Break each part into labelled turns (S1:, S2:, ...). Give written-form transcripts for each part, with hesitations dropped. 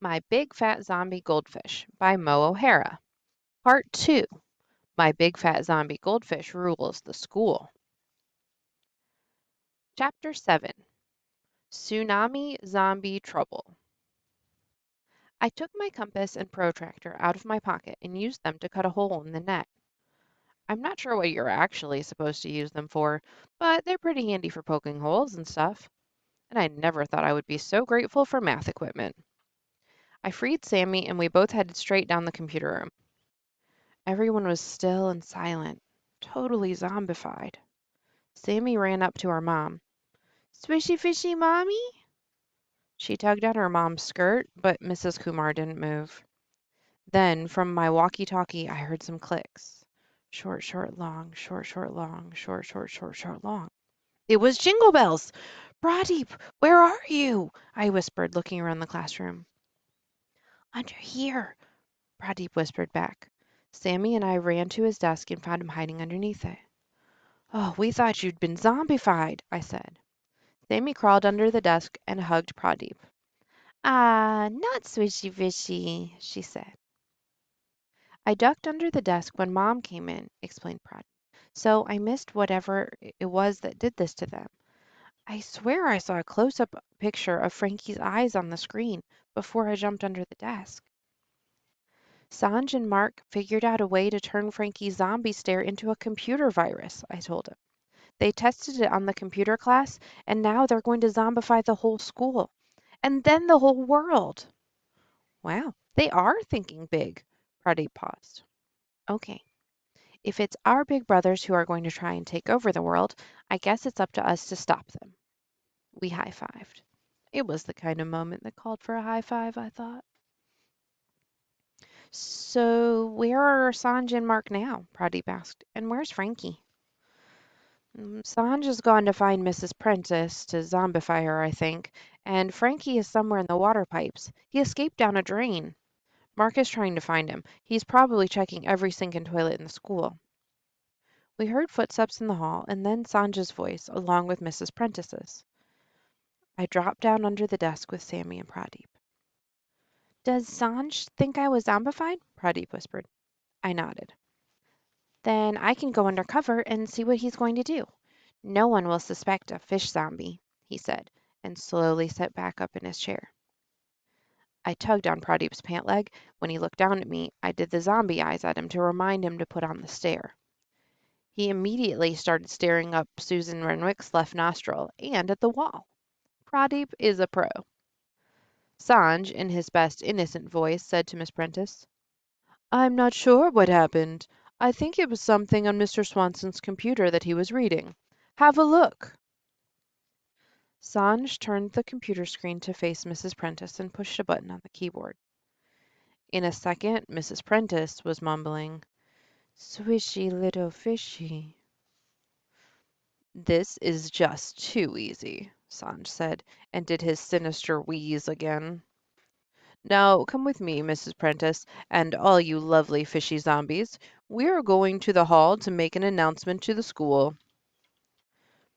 S1: My Big Fat Zombie Goldfish by Mo O'Hara. Part 2. My Big Fat Zombie Goldfish Rules the School. Chapter 7. Tsunami Zombie Trouble. I took my compass and protractor out of my pocket and used them to cut a hole in the net. I'm not sure what you're actually supposed to use them for, but they're pretty handy for poking holes and stuff. And I never thought I would be so grateful for math equipment. I freed Sammy and we both headed straight down the computer room. Everyone was still and silent, totally zombified. Sammy ran up to her mom. "Swishy fishy, Mommy?" She tugged at her mom's skirt, but Mrs. Kumar didn't move. Then, from my walkie-talkie, I heard some clicks. Short, short, long, short, short, long, short, short, short, short, long. It was Jingle Bells! "Pradeep, where are you?" I whispered, looking around the classroom. "Under here," Pradeep whispered back. Sammy and I ran to his desk and found him hiding underneath it. "Oh, we thought you'd been zombified," I said. Sammy crawled under the desk and hugged Pradeep. "Ah, not swishy fishy," she said. "I ducked under the desk when Mom came in," explained Pradeep. "So I missed whatever it was that did this to them. I swear I saw a close-up picture of Frankie's eyes on the screen before I jumped under the desk." "Sanj and Mark figured out a way to turn Frankie's zombie stare into a computer virus," I told him. "They tested it on the computer class, and now they're going to zombify the whole school. And then the whole world." "Wow, they are thinking big." Pradeep paused. "Okay, if it's our big brothers who are going to try and take over the world, I guess it's up to us to stop them." We high-fived. It was the kind of moment that called for a high five, I thought. "So where are Sanj and Mark now?" Pradeep asked. "And where's Frankie?" "Sanj has gone to find Mrs. Prentice to zombify her, I think, and Frankie is somewhere in the water pipes. He escaped down a drain. Mark is trying to find him. He's probably checking every sink and toilet in the school." We heard footsteps in the hall, and then Sanj's voice, along with Mrs. Prentice's. I dropped down under the desk with Sammy and Pradeep. "Does Sanj think I was zombified?" Pradeep whispered. I nodded. "Then I can go under cover and see what he's going to do. No one will suspect a fish zombie," he said, and slowly sat back up in his chair. I tugged on Pradeep's pant leg. When he looked down at me, I did the zombie eyes at him to remind him to put on the stare. He immediately started staring up Susan Renwick's left nostril and at the wall. Pradeep is a pro. Sanj, in his best innocent voice, said to Miss Prentice, "I'm not sure what happened. I think it was something on Mr. Swanson's computer that he was reading. Have a look." Sanj turned the computer screen to face Mrs. Prentice and pushed a button on the keyboard. In a second, Mrs. Prentice was mumbling, "Swishy little fishy." "This is just too easy," Sanj said, and did his sinister wheeze again. "Now come with me, Mrs. Prentice, and all you lovely fishy zombies. We are going to the hall to make an announcement to the school."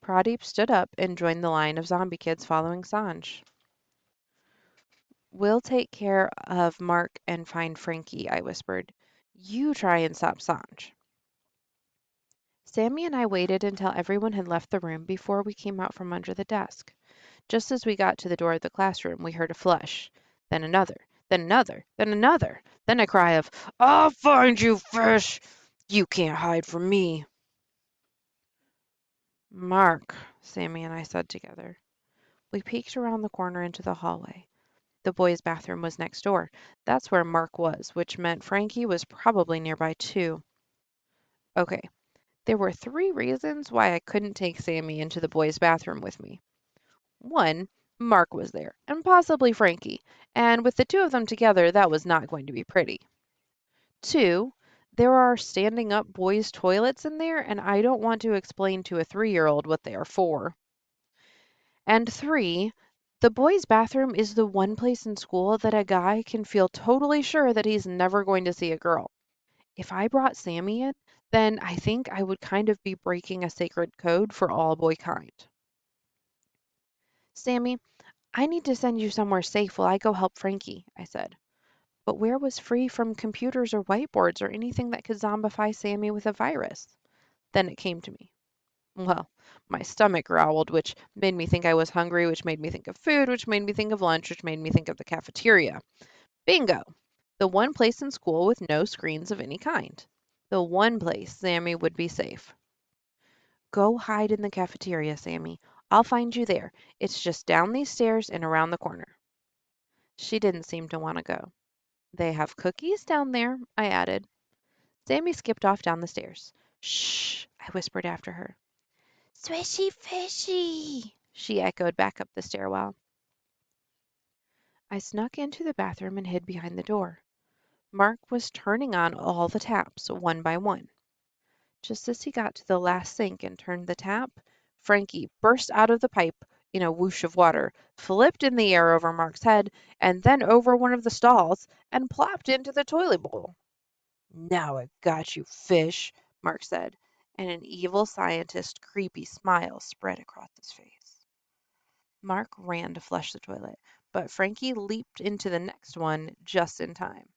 S1: Pradeep stood up and joined the line of zombie kids following Sanj. "We'll take care of Mark and find Frankie," I whispered. "You try and stop Sanj." Sammy and I waited until everyone had left the room before we came out from under the desk. Just as we got to the door of the classroom, we heard a flush, then another, then another, then another, then a cry of, "I'll find you, fish! You can't hide from me." "Mark," Sammy and I said together. We peeked around the corner into the hallway. The boys' bathroom was next door. That's where Mark was, which meant Frankie was probably nearby too. Okay, there were 3 reasons why I couldn't take Sammy into the boys' bathroom with me. 1, Mark was there, and possibly Frankie, and with the 2 of them together, that was not going to be pretty. 2, there are standing up boys' toilets in there, and I don't want to explain to a 3-year-old what they are for. And 3, the boys' bathroom is the one place in school that a guy can feel totally sure that he's never going to see a girl. If I brought Sammy in, then I think I would kind of be breaking a sacred code for all boy kind. "Sammy, I need to send you somewhere safe while I go help Frankie, I said. But where was free from computers or whiteboards or anything that could zombify Sammy with a virus? Then it came to me. Well, my stomach growled, which made me think I was hungry, which made me think of food, which made me think of lunch, which made me think of the cafeteria. Bingo! The one place in school with no screens of any kind. The one place Sammy would be safe. Go hide in the cafeteria, Sammy. I'll find you there. It's just down these stairs and around the corner. She didn't seem to want to go. They have cookies down there, I added. Sammy skipped off down the stairs. Shh, I whispered after her. Swishy fishy, she echoed back up the stairwell. I snuck into the bathroom and hid behind the door. Mark was turning on all the taps, one by one. Just as he got to the last sink and turned the tap, Frankie burst out of the pipe in a whoosh of water, flipped in the air over Mark's head, and then over one of the stalls, and plopped into the toilet bowl. Now I got you, fish, Mark said, and an evil scientist creepy smile spread across his face. Mark ran to flush the toilet, but Frankie leaped into the next one just in time.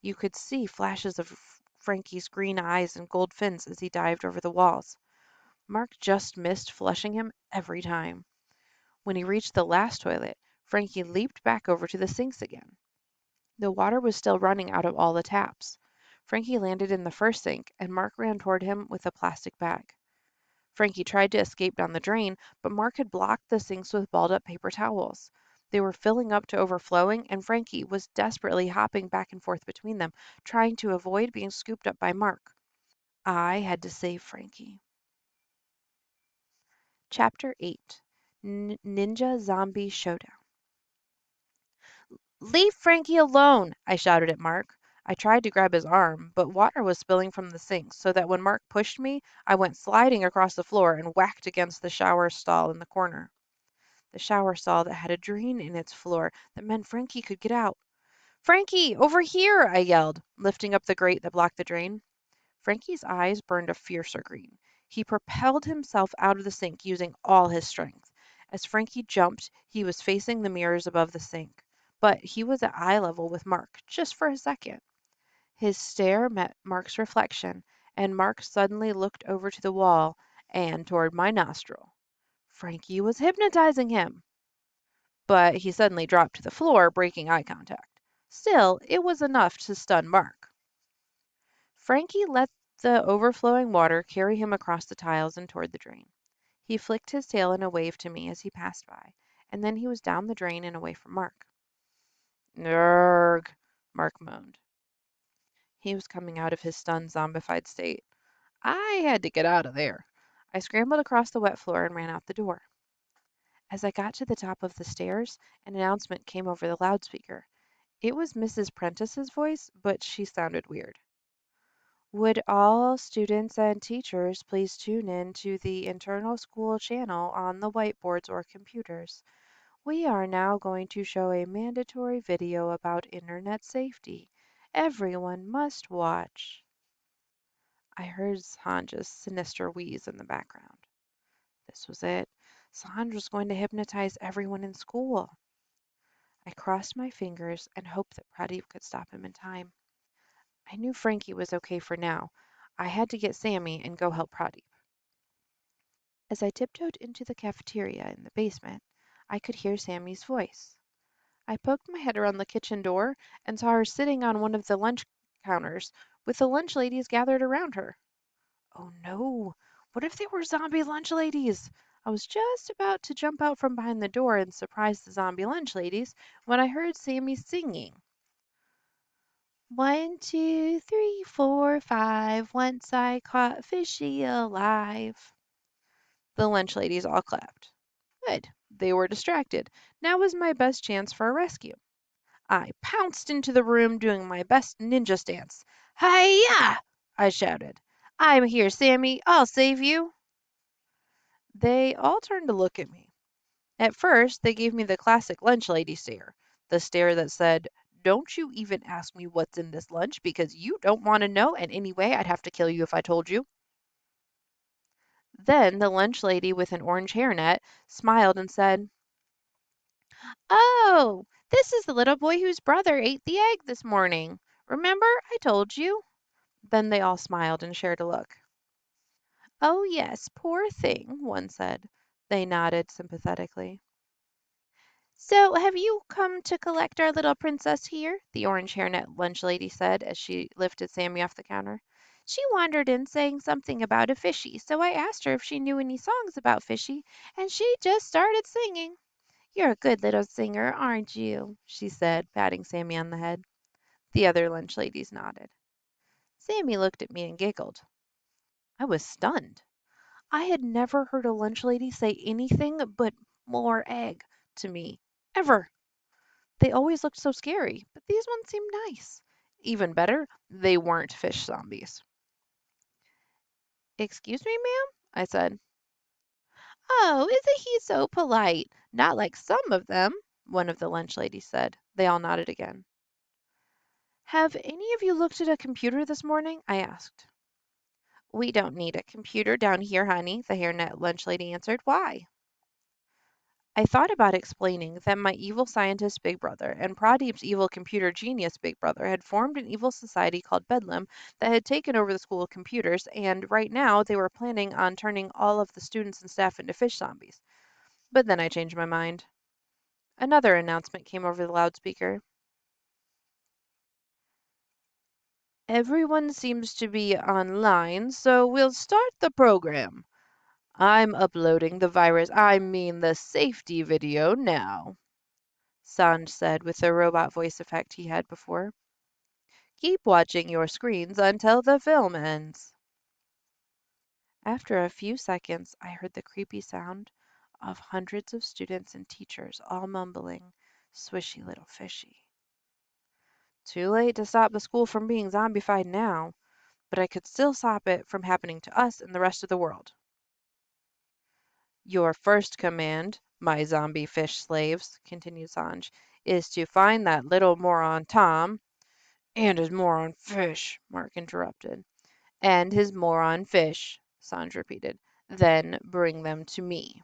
S1: You could see flashes of Frankie's green eyes and gold fins as he dived over the walls. Mark just missed flushing him every time. When he reached the last toilet, Frankie leaped back over to the sinks again. The water was still running out of all the taps. Frankie landed in the first sink, and Mark ran toward him with a plastic bag. Frankie tried to escape down the drain, but Mark had blocked the sinks with balled up paper towels. They were filling up to overflowing, and Frankie was desperately hopping back and forth between them, trying to avoid being scooped up by Mark. I had to save Frankie. Chapter 8 Ninja Zombie Showdown. Leave Frankie alone! I shouted at Mark. I tried to grab his arm, but water was spilling from the sink, so that when Mark pushed me, I went sliding across the floor and whacked against the shower stall in the corner. The shower stall that had a drain in its floor that meant Frankie could get out. Frankie, over here! I yelled, lifting up the grate that blocked the drain. Frankie's eyes burned a fiercer green. He propelled himself out of the sink using all his strength. As Frankie jumped, he was facing the mirrors above the sink, but he was at eye level with Mark, just for a second. His stare met Mark's reflection, and Mark suddenly looked over to the wall and toward my nostril. Frankie was hypnotizing him. But he suddenly dropped to the floor, breaking eye contact. Still, it was enough to stun Mark. Frankie let the overflowing water carry him across the tiles and toward the drain. He flicked his tail in a wave to me as he passed by, and then he was down the drain and away from Mark. Nurg, Mark moaned. He was coming out of his stunned, zombified state. I had to get out of there. I scrambled across the wet floor and ran out the door. As I got to the top of the stairs, an announcement came over the loudspeaker. It was Mrs. Prentice's voice, but she sounded weird. Would all students and teachers please tune in to the internal school channel on the whiteboards or computers? We are now going to show a mandatory video about internet safety. Everyone must watch. I heard Sanja's sinister wheeze in the background. This was it. Sanj was going to hypnotize everyone in school. I crossed my fingers and hoped that Pradeep could stop him in time. I knew Frankie was okay for now. I had to get Sammy and go help Pradeep. As I tiptoed into the cafeteria in the basement, I could hear Sammy's voice. I poked my head around the kitchen door and saw her sitting on one of the lunch counters with the lunch ladies gathered around her. Oh no! What if they were zombie lunch ladies? I was just about to jump out from behind the door and surprise the zombie lunch ladies when I heard Sammy singing. 1, 2, 3, 4, 5. Once I caught fishy alive. The lunch ladies all clapped. Good. They were distracted. Now was my best chance for a rescue. I pounced into the room doing my best ninja stance. Hi-ya! I shouted. I'm here, Sammy. I'll save you. They all turned to look at me. At first, they gave me the classic lunch lady stare, the stare that said, don't you even ask me what's in this lunch because you don't want to know, and anyway, I'd have to kill you if I told you. Then the lunch lady with an orange hairnet smiled and said, Oh, this is the little boy whose brother ate the egg this morning. Remember, I told you. Then they all smiled and shared a look. Oh, yes, poor thing, one said. They nodded sympathetically. So, have you come to collect our little princess here? The orange hairnet lunch lady said as she lifted Sammy off the counter. She wandered in saying something about a fishy, so I asked her if she knew any songs about fishy, and she just started singing. You're a good little singer, aren't you? She said, patting Sammy on the head. The other lunch ladies nodded. Sammy looked at me and giggled. I was stunned. I had never heard a lunch lady say anything but more egg to me, ever. They always looked so scary, but these ones seemed nice. Even better, they weren't fish zombies. Excuse me, ma'am? I said. Oh, isn't he so polite? Not like some of them, one of the lunch ladies said. They all nodded again. Have any of you looked at a computer this morning? I asked. We don't need a computer down here, honey, the hairnet lunch lady answered. Why? I thought about explaining that my evil scientist big brother and Pradeep's evil computer genius big brother had formed an evil society called Bedlam that had taken over the school of computers, and right now they were planning on turning all of the students and staff into fish zombies. But then I changed my mind. Another announcement came over the loudspeaker. Everyone seems to be online, so we'll start the program. I'm uploading the safety video now, Sanj said with the robot voice effect he had before. Keep watching your screens until the film ends. After a few seconds, I heard the creepy sound of hundreds of students and teachers all mumbling, swishy little fishy. Too late to stop the school from being zombified now, but I could still stop it from happening to us and the rest of the world. Your first command, my zombie fish slaves, continued Sanj, is to find that little moron Tom. And his moron fish, Mark interrupted. And his moron fish, Sanj repeated. Then bring them to me.